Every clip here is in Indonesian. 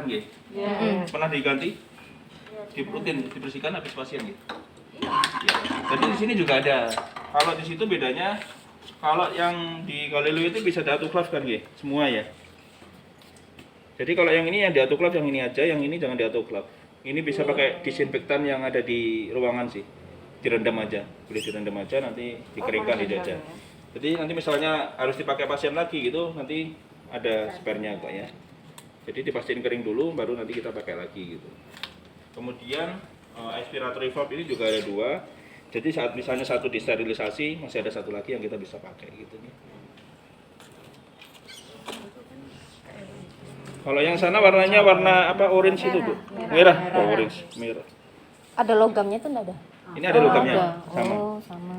nggih. Pernah diganti? Rutin dibersihkan habis pasien gitu. Ya. Jadi di sini juga ada. Kalau di situ bedanya, kalau yang di Galileo itu bisa diautoklaf kan nggih? Semua ya. Jadi kalau yang ini yang diautoklaf yang ini aja, yang ini jangan diautoklaf. Ini bisa pakai disinfektan yang ada di ruangan sih. Direndam aja, boleh direndam aja nanti dikeringkan di aja. Jadi nanti misalnya harus dipakai pasien lagi gitu, nanti ada spare-nya kok ya. Jadi dipastiin kering dulu, baru nanti kita pakai lagi gitu. Kemudian expiratory valve ini juga ada 2. Jadi saat misalnya satu disterilisasi, masih ada satu lagi yang kita bisa pakai gitu nih. Kalau yang sana warnanya warna apa? Orange itu, Bu? Merah. Oh, orange, merah. Ada logamnya tuh enggak ada? Ini ada logamnya, sama. Oh, sama.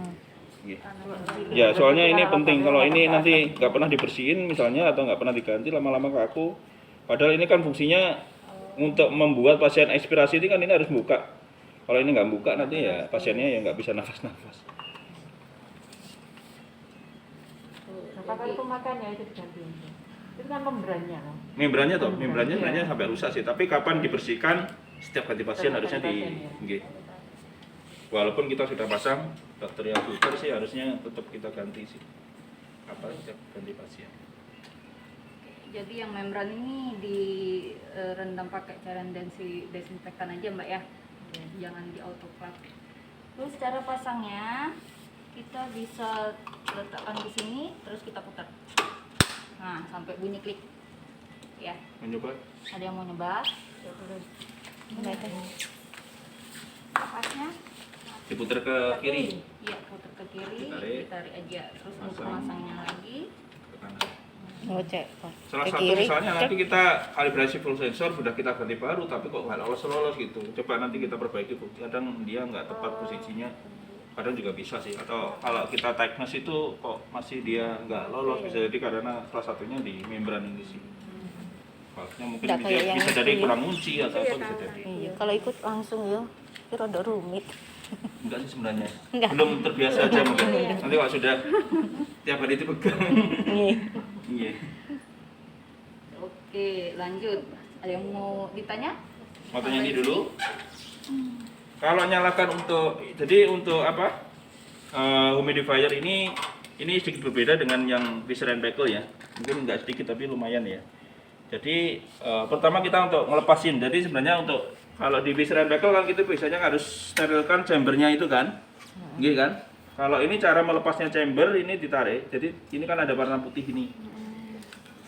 Ya, soalnya ini penting. Kalau ini nanti nggak pernah dibersihin misalnya atau nggak pernah diganti, lama-lama kaku. Padahal ini kan fungsinya untuk membuat pasien ekspirasi ini kan ini harus buka. Kalau ini nggak buka nanti ya pasiennya ya nggak bisa nafas-nafas. Apakah pemakaiannya itu diganti? Itu kan membrannya loh. Membrannya toh, membrannya sebenarnya sampai rusak sih. Tapi kapan dibersihkan setiap ganti pasien harusnya di nggih. Walaupun kita sudah pasang bacterial filter sih harusnya tetap kita ganti sih. Apa setiap ganti pasien. Jadi yang membran ini direndam pakai cairan desinfektan aja Mbak ya, jangan di autoclave. Terus cara pasangnya kita bisa letakkan di sini, terus kita putar. Nah sampai bunyi klik. Ya. Mencoba. Ada yang mau nyoba? Pasnya Diputar ke kiri. Iya, putar ke kiri, Ditarik. ditarik aja. Terus untuk masangnya lagi. Ke kanan. Ngecek. Salah satu misalnya nanti kita kalibrasi full sensor sudah kita ganti baru tapi kok nggak lolos gitu. Coba nanti kita perbaiki, kadang dia nggak tepat posisinya, kadang juga bisa sih. Atau kalau kita diagnose itu kok masih dia nggak lolos, bisa jadi karena salah satunya di membran ini sih. Valve-nya mungkin bisa jadi kurang kunci atau apa bisa jadi. Iya, kalau ikut langsung ya, itu rada rumit. Enggak sih sebenarnya, Enggak. belum terbiasa aja mungkin. Nanti kalau sudah tiap hari dipegang. Iya. Oke, lanjut. Ada yang mau ditanya? Mau tanya ini dulu. Kalau nyalakan jadi untuk apa? Humidifier ini sedikit berbeda dengan yang Fisher & Paykel ya. Mungkin nggak sedikit tapi lumayan ya. Jadi pertama kita untuk ngelepasin. Jadi sebenarnya untuk kalau di Fisher & Paykel kan kita biasanya harus sterilkan chambernya itu kan, gitu kan? Kalau ini cara melepasnya chamber ini ditarik. Jadi ini kan ada warna putih ini.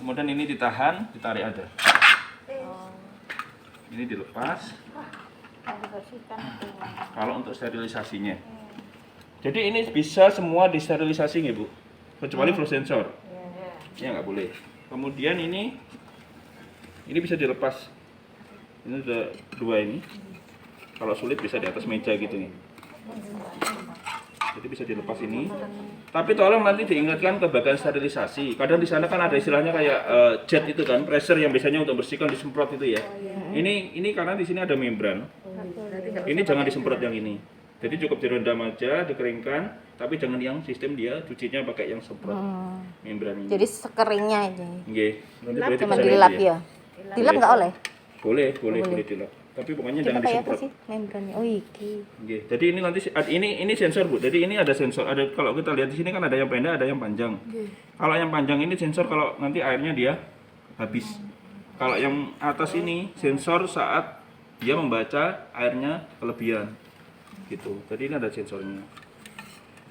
Kemudian ini ditahan, ditarik aja. Ini dilepas. Kalau untuk sterilisasinya. Jadi ini bisa semua disterilisasi nggak Bu? Kecuali flow sensor. Ya nggak boleh. Kemudian ini bisa dilepas. Ini ada 2 ini. Kalau sulit bisa di atas meja gitu nih. Jadi bisa dilepas ini. Tapi tolong nanti diingatkan ke bagian sterilisasi. Kadang di sana kan ada istilahnya kayak jet itu kan, pressure yang biasanya untuk bersihkan disemprot itu ya. Ini karena di sini ada membran. Ini jangan disemprot yang ini. Jadi cukup direndam aja, dikeringkan, tapi jangan yang sistem dia cucinya pakai yang semprot membran ini. Jadi sekeringnya aja. Nggih. Nanti boleh Cuma dipesan dilap aja ya. Dilap nggak oleh? Boleh dilap. Tapi pokoknya Kita jangan kayak apa disemprot. sih membrannya? Oh iki. Oke, jadi ini nanti ini sensor Bu. Jadi ini ada sensor. Ada kalau kita lihat di sini kan ada yang pendek, ada yang panjang. Kalau yang panjang ini sensor kalau nanti airnya dia habis. Kalau yang atas ini sensor saat dia membaca airnya kelebihan. Gitu. Jadi ini ada sensornya.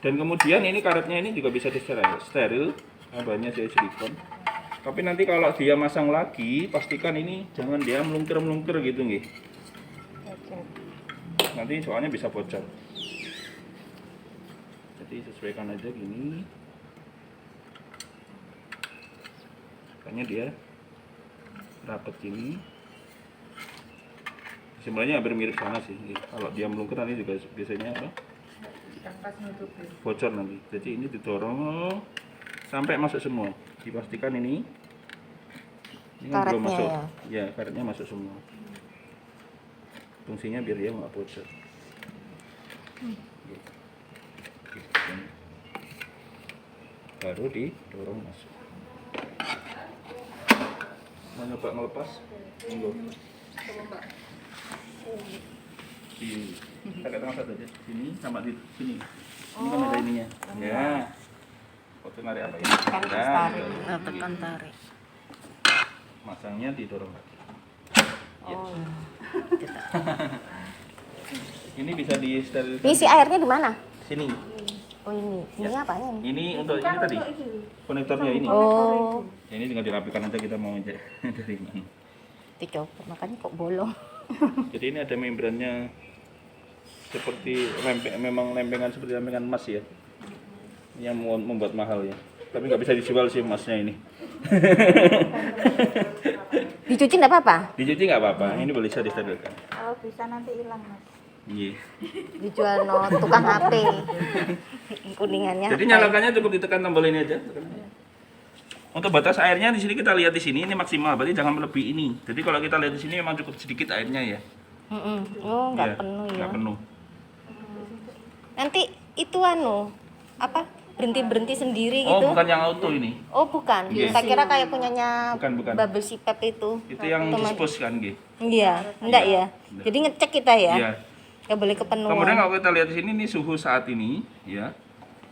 Dan kemudian ini karetnya ini juga bisa steril. Bahannya dari silikon. Tapi nanti kalau dia masang lagi, pastikan ini jangan dia melungker-melungker gitu nggih. Nanti soalnya bisa bocor. Jadi sesuaikan aja gini. Makanya dia rapat gini. Sebenarnya hampir mirip sana sih. Kalau dia melungker nanti juga biasanya apa? Bocor nanti. Jadi ini didorong sampai masuk semua. Dipastikan ini kan belum masuk. Ya, karetnya masuk semua. Fungsinya biar dia nggak bocor. Baru didorong masuk. mau nyoba ngelepas, monggo. Coba Mbak. Sini. Pakai tangan satu aja. Sini sama di sini. Ini kan ada ininya. Ya. Foto narik apa ini? Kan terus Nah, tarik. gitu. Nah, tekan tarik. Masangnya didorong lagi. Ya. Oh. Tidak. Ini bisa disterilkan. Ini si airnya di mana? Sini. Oh ini. Ini Ya. apanya ini? Ini untuk ini tadi. Konektornya ini. Oh. Ya, ini tinggal dirapikan aja kita mau aja dari mana. Dicopot, makanya kok bolong. Jadi ini ada membrannya seperti memang lempengan seperti lempengan emas ya. Yang membuat mahal ya. Tapi nggak bisa dijual sih emasnya ini. Dicuci enggak apa-apa? Dicuci nggak apa-apa. Ini boleh bisa disterilkan. Kalau bisa nanti hilang mas. Iya. Dijual no tukang HP. Kuningannya. Jadi nyalakannya cukup ditekan tombol ini aja. Untuk batas airnya di sini kita lihat di sini ini maksimal, berarti jangan melebihi ini. Jadi kalau kita lihat di sini memang cukup sedikit airnya ya. Oh, enggak Iya, penuh ya. nggak penuh. Nanti itu apa? Berhenti sendiri Oh, gitu. bukan yang auto ini. Oh, bukan. Iya. Saya kira kayak punyanya Bukan. Bubble Sipep itu. Itu yang Otomatis. dispos kan, G. Iya, enggak ya. Enggak. Jadi ngecek kita ya. Iya. Enggak boleh kepenuhan. Kemudian kalau kita lihat di sini ini suhu saat ini, ya.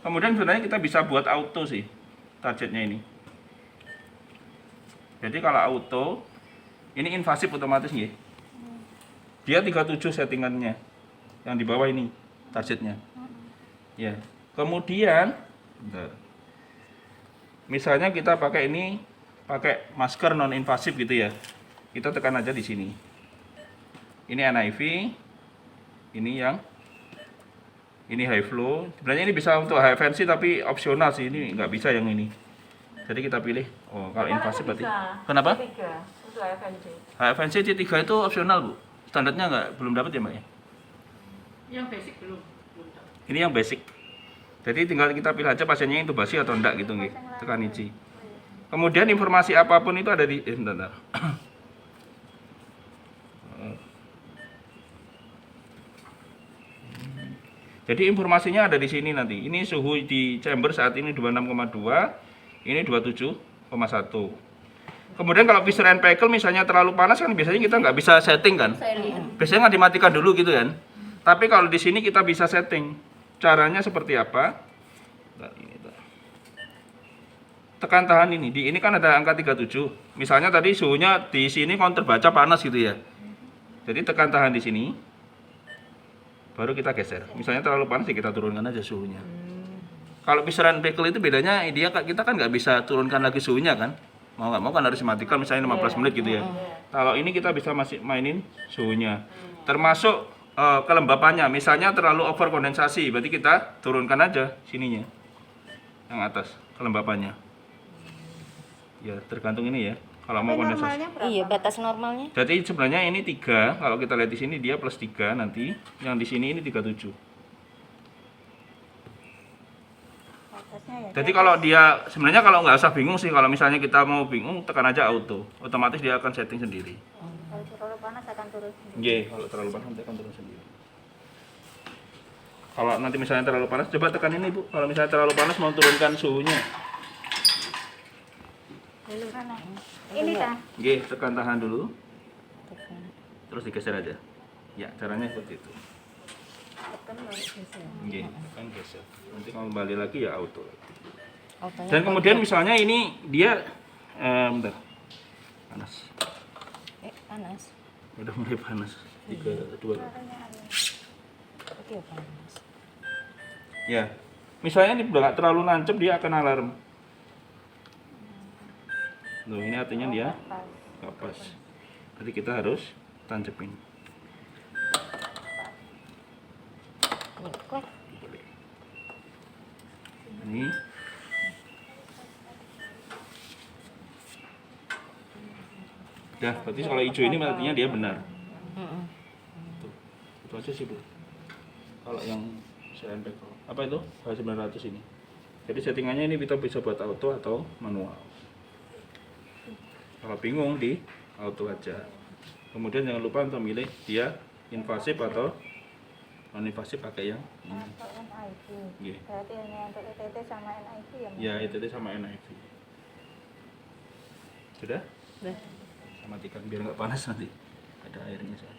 Kemudian sebenarnya kita bisa buat auto sih targetnya ini. Jadi kalau auto, ini invasif otomatis nggih. Dia 37 settingannya. Yang di bawah ini targetnya. Ya. Kemudian bentar. Misalnya kita pakai ini pakai masker non invasif gitu ya. Kita tekan aja di sini. Ini NIV. Ini high flow. Sebenarnya ini bisa untuk high fancy tapi opsional sih, ini nggak bisa yang ini. Jadi kita pilih. Oh, kalau invasif berarti. Kenapa? Tiga untuk FNC. High fancy C3 itu opsional, Bu. Standarnya belum dapat ya, Mbak ya? Yang basic belum. Ini yang basic. Jadi tinggal kita pilih aja pasiennya intubasi atau enggak gitu nggih. Tekan iji. Kemudian informasi apapun itu ada di bentar. Jadi informasinya ada di sini nanti. Ini suhu di chamber saat ini 26,2, ini 27,1. Kemudian kalau piston and pekel misalnya terlalu panas kan biasanya kita nggak bisa setting kan. Biasanya nggak dimatikan dulu gitu kan. Tapi kalau di sini kita bisa setting. Caranya seperti apa? Nah, ini. Tekan tahan ini. Di ini kan ada angka 37. Misalnya tadi suhunya di sini kan terbaca panas gitu ya. Jadi tekan tahan di sini. Baru kita geser. Misalnya terlalu panas ya kita turunkan aja suhunya. Kalau piston and pekel itu bedanya kita kan nggak bisa turunkan lagi suhunya kan. Mau nggak mau kan harus dimatikan misalnya 15 menit gitu ya. Kalau ini kita bisa masih mainin suhunya. Termasuk kelembapannya, misalnya terlalu over kondensasi, berarti kita turunkan aja sininya, yang atas kelembapannya. Ya tergantung ini ya, kalau mau kondensasi. Iya, batas normalnya. Jadi sebenarnya ini 3, kalau kita lihat di sini dia plus 3 nanti, yang di sini ini 37. Jadi kalau dia sebenarnya kalau nggak usah bingung sih, kalau misalnya kita mau bingung tekan aja auto, otomatis dia akan setting sendiri. Kalau terlalu panas akan turun. Iya, kalau terlalu panas nanti akan turun sendiri. Kalau nanti misalnya terlalu panas, coba tekan ini Bu. Kalau misalnya terlalu panas mau turunkan suhunya. Ini kan. Oke, tekan tahan dulu. Terus digeser aja. Ya, caranya seperti itu. Oke, tekan geser. Nanti kalau kembali lagi ya auto lagi. Autonya Dan kemudian misalnya ini dia bentar. Panas. panas. Udah mulai panas. 3 2. Itu ya panas. Ya. Misalnya ini udah nggak terlalu nancep dia akan alarm. Loh, ini artinya dia nggak pas. Jadi kita harus tancepin. Ini kuat. Ini dah, berarti kalau hijau ini artinya dia benar. Tuh, itu aja sih Bu. Kalau yang CNP apa itu? H900 ini. Jadi settingannya ini kita bisa buat auto atau manual. Kalau bingung di auto aja. Kemudian jangan lupa untuk milih dia invasif atau non invasif pakai yang ini. Untuk NIV. Iya. Berarti hanya untuk ETT sama NIV ya? Mas? Ya, ETT sama NIV. Sudah? Udah. matikan biar nggak panas nanti. Ada airnya soalnya.